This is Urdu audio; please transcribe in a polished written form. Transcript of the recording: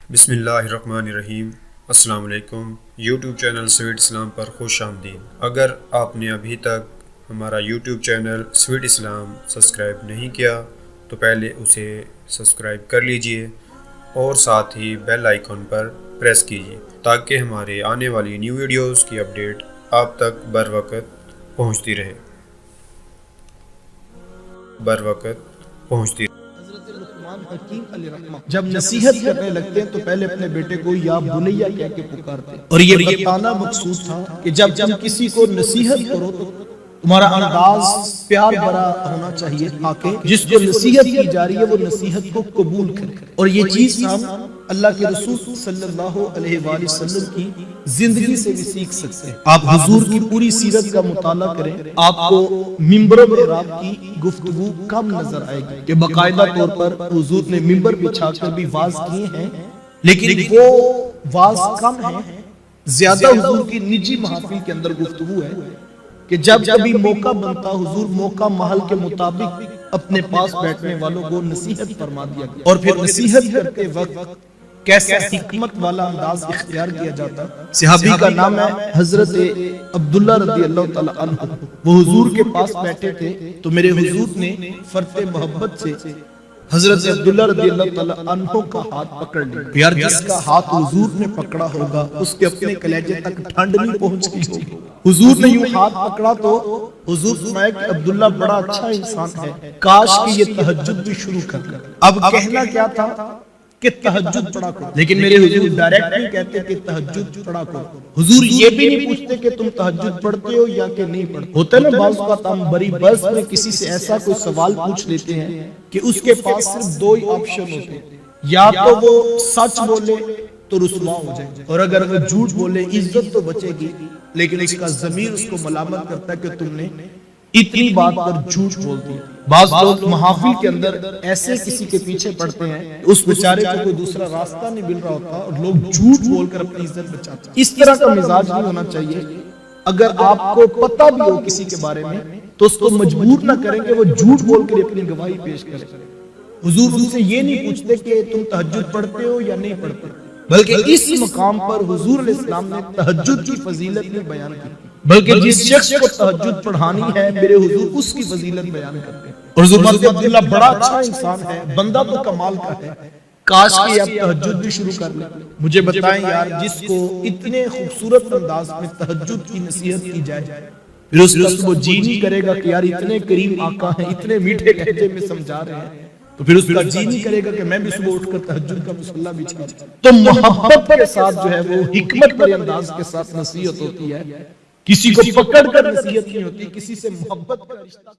بسم اللہ الرحمن الرحیم۔ السلام علیکم۔ یوٹیوب چینل سویٹ اسلام پر خوش آمدید۔ اگر آپ نے ابھی تک ہمارا یوٹیوب چینل سویٹ اسلام سبسکرائب نہیں کیا تو پہلے اسے سبسکرائب کر لیجئے اور ساتھ ہی بیل آئیکن پر پریس کیجئے تاکہ ہمارے آنے والی نیو ویڈیوز کی اپڈیٹ آپ تک بر وقت پہنچتی رہے۔ حضرت لقمان حکیم علیہ الرحمہ جب نصیحت کرنے لگتے ہیں تو پہلے اپنے بیٹے کو یا بنیا کہہ کے پکارتے ہیں، اور یہ بتانا مقصود تھا کہ جب تم کسی کو نصیحت کرو تو تمہارا انداز پیار بھرا ہونا چاہیے تاکہ جس کو نصیحت کی جا رہی ہے وہ نصیحت کو قبول کرے۔ اور یہ چیز ہم اللہ کے رسول صلی اللہ علیہ وآلہ وسلم کی زندگی سے بھی سیکھ سکتے ہیں۔ آپ حضور کی پوری سیرت کا مطالعہ کریں، آپ کو ممبر محراب کی گفتگو کم نظر آئے گی کہ باقاعدہ طور پر حضور نے ممبر بچھا کر بھی واز کیے ہیں، لیکن وہ واز کم ہیں، زیادہ حضور کی نجی محافل کے اندر گفتگو ہے کہ جب کبھی موقع بنتا حضور موقع محل کے مطابق اپنے پاس بیٹھنے والوں کو نصیحت فرما دیا گیا، اور پھر نصیحت کرتے وقت کیسا حکمت والا انداز اختیار کیا جاتا۔ صحابی کا نام ہے حضرت عبداللہ رضی اللہ تعالی عنہ۔ وہ حضور کے پاس بیٹھے تھے تو میرے حضور نے فرط محبت سے حضرت عبداللہ رضی اللہ تعالی عنہ کا ہاتھ پکڑ لیا۔ یار جس کا ہاتھ حضور نے پکڑا ہوگا اس کے اپنے کلیجے تک ٹھنڈ نہیں پہنچتی ہوگی۔ حضور نے یوں ہاتھ پکڑا تو حضور فرمایا کہ عبداللہ بڑا اچھا انسان ہے، کاش کہ یہ تہجد بھی شروع کر لے۔ اب کہنا کیا تھا کہ تہجد پڑھا کرو، لیکن میرے حضور ڈائریکٹ نہیں کہتے کہ تہجد پڑھا کرو۔ حضور یہ بھی نہیں پوچھتے کہ تم تہجد پڑھتے ہو یا کہ نہیں پڑھتے۔ ہوتا ہے نا بعض اوقات ہم بڑی بس میں کسی سے ایسا کوئی سوال پوچھ لیتے ہیں کہ اس کے پاس صرف دو ہی آپشن ہوتے ہیں، یا تو وہ سچ بولے تو رسوا ہو جائے، اور اگر وہ جھوٹ بولے عزت تو بچے گی، لیکن اس کا ضمیر اس کو ملامت کرتا ہے کہ تم نے اتنی بات پر جھوٹ بول دی۔ بعض لوگ محافل کے اندر ایسے کسی کے پیچھے پڑتے ہیں اس بیچارے کو کوئی دوسرا راستہ نہیں مل رہا ہوتا اور لوگ جھوٹ بول کر اپنی عزت بچاتے ہیں۔ اس طرح کا مزاج نہیں ہونا چاہیے۔ اگر آپ کو پتہ بھی ہو کسی کے بارے میں تو اس کو مجبور نہ کریں کہ وہ جھوٹ بول کر اپنی گواہی پیش کرے۔ حضور ان سے یہ نہیں پوچھتے کہ تم تہجد پڑھتے ہو یا نہیں پڑھتے، بلکہ اس مقام پر حضور علیہ السلام نے تہجد کی فضیلت نہیں بیان کی، بلکہ جس شخص کو تہجد پڑھانی ہے میرے حضور اس کی فضیلت بیان کرتے ہیں۔ اور حضور فرماتے ہیں عبداللہ بڑا اچھا انسان ہے، بندہ تو کمال کا ہے، کاش کہ اب تہجد بھی شروع کر لیں۔ مجھے بتائیں یار جس کو اتنے خوبصورت انداز میں تہجد کی نصیحت کی جائے پھر اس کا وہ جی نہیں کرے گا کہ یار اتنے کریم آقا ہیں، اتنے میٹھے لہجے میں سمجھا رہے ہیں، تو پھر اس کا جی نہیں کرے گا کہ میں بھی صبح اٹھ کر تہجد کا مصلی بچھا۔ تو محبت کے ساتھ جو ہے وہ حکمت بھرے انداز کے ساتھ نصیحت ہوتی ہے، کسی کو پکڑ کر نصیحت نہیں ہوتی، کسی سے محبت کا رشتہ